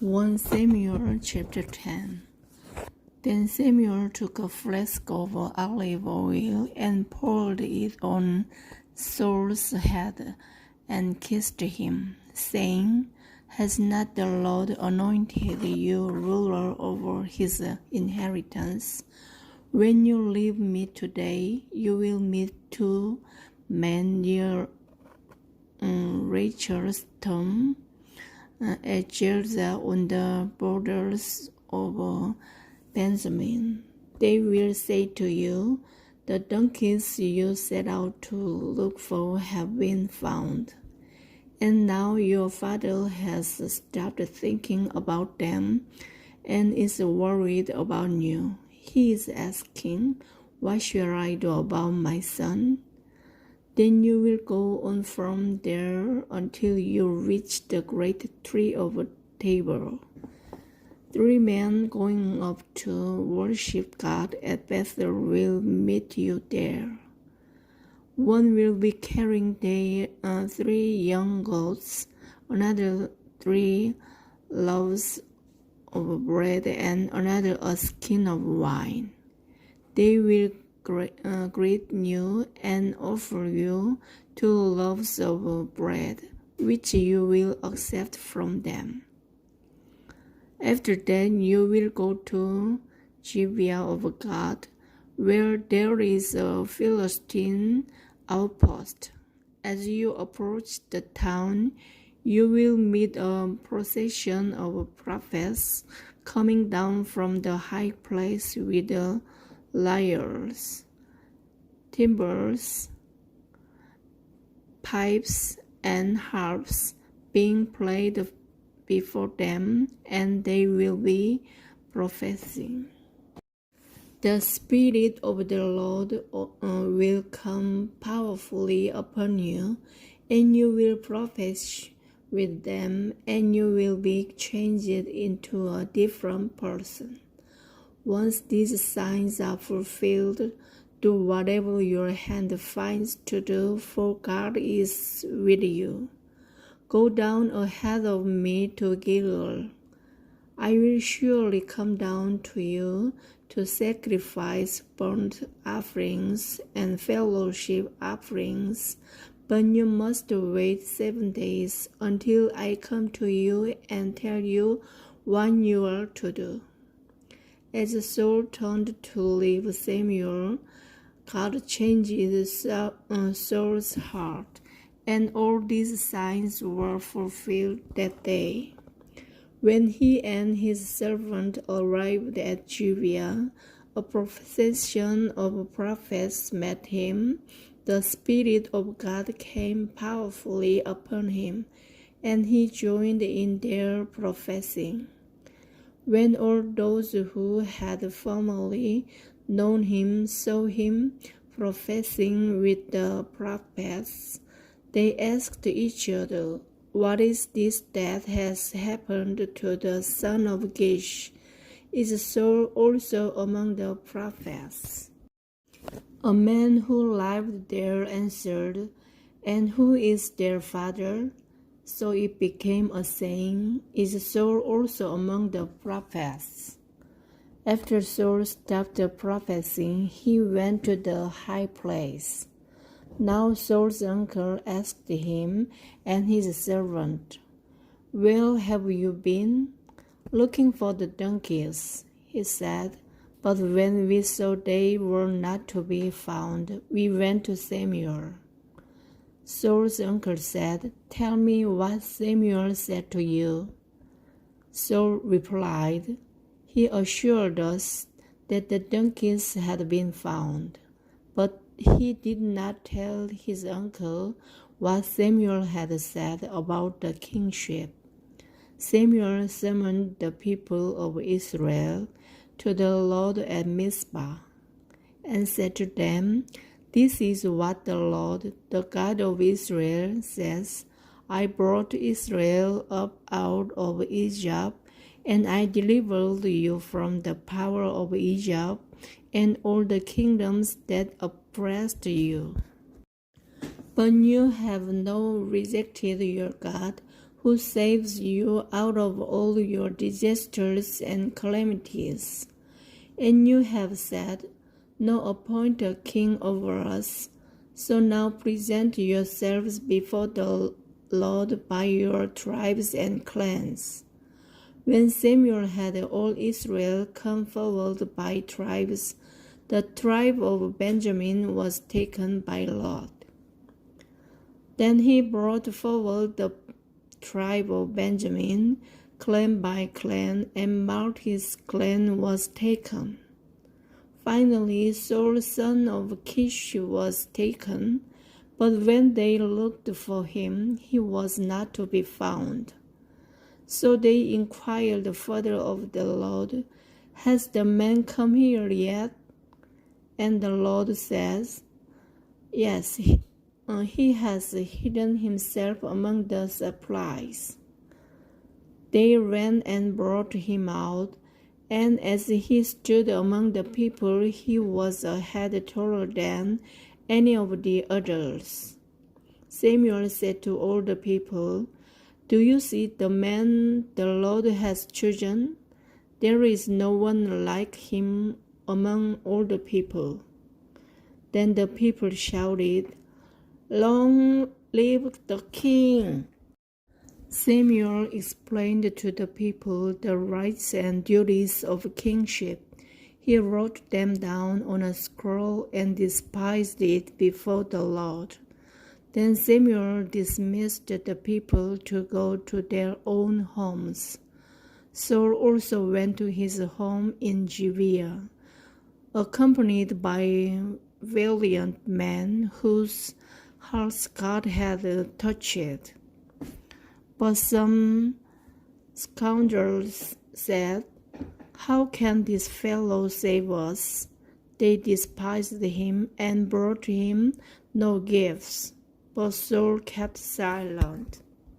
1 Samuel chapter 10. Then Samuel took a flask of olive oil and poured it on Saul's head and kissed him, saying, Has not the Lord anointed you ruler over his inheritance? When you leave me today, you will meet 2 men near Rachel's tomb at Jezreel on the borders of Benjamin. They will say to you, The donkeys you set out to look for have been found. And now your father has stopped thinking about them and is worried about you. He is asking, What shall I do about my son? Then you will go on from there until you reach the great tree of Tabor. 3 men going up to worship God at Bethel will meet you there. One will be carrying 3 young goats, another 3 loaves of bread, and another a skin of wine. They will greet you and offer you 2 loaves of bread, which you will accept from them. After that, you will go to Gibeah of God, where there is a Philistine outpost. As you approach the town, you will meet a procession of prophets coming down from the high place with lyres, timbrels, pipes, and harps being played before them, and they will be prophesying. The Spirit of the Lord will come powerfully upon you, and you will prophesy with them, and you will be changed into a different person. Once these signs are fulfilled, do whatever your hand finds to do, for God is with you. Go down ahead of me to Gilgal. I will surely come down to you to sacrifice burnt offerings and fellowship offerings, but you must wait 7 days until I come to you and tell you what you are to do. As Saul turned to leave Samuel, God changed Saul's heart, and all these signs were fulfilled that day. When he and his servant arrived at Gibeah, a procession of prophets met him. The Spirit of God came powerfully upon him, and he joined in their prophesying. When all those who had formerly known him saw him prophesying with the prophets, they asked each other, What is this that has happened to the son of Kish? Is Saul also among the prophets? A man who lived there answered, And who is their father? So it became a saying, Is Saul also among the prophets? After Saul stopped prophesying, he went to the high place. Now Saul's uncle asked him and his servant, Where have you been? Looking for the donkeys, he said. But when we saw they were not to be found, we went to Samuel. Saul's uncle said, Tell me what Samuel said to you. Saul replied, He assured us that the donkeys had been found, but he did not tell his uncle what Samuel had said about the kingship. Samuel summoned the people of Israel to the Lord at Mizpah, and said to them, This is what the Lord, the God of Israel, says, I brought Israel up out of Egypt, and I delivered you from the power of Egypt and all the kingdoms that oppressed you. But you have now rejected your God, who saves you out of all your disasters and calamities. And you have said, "No, appoint a king over us." So now present yourselves before the Lord by your tribes and clans. When Samuel had all Israel come forward by tribes, the tribe of Benjamin was taken by lot. Then he brought forward the tribe of Benjamin, clan by clan, and marked his clan was taken. Finally, Saul son of Kish was taken, but when they looked for him, he was not to be found. So they inquired further of the Lord, "Has the man come here yet?" And the Lord says, "Yes, he has hidden himself among the supplies." They ran and brought him out, and as he stood among the people, he was a head taller than any of the others. Samuel said to all the people, "Do you see the man the Lord has chosen? There is no one like him among all the people." Then the people shouted, "Long live the king!" Samuel explained to the people the rights and duties of kingship. He wrote them down on a scroll and dispatched it before the Lord. Then Samuel dismissed the people to go to their own homes. Saul also went to his home in Gibeah, accompanied by valiant men whose hearts God had touched. But some scoundrels said, "How can this fellow save us?" They despised him and brought him no gifts. But Saul kept silent.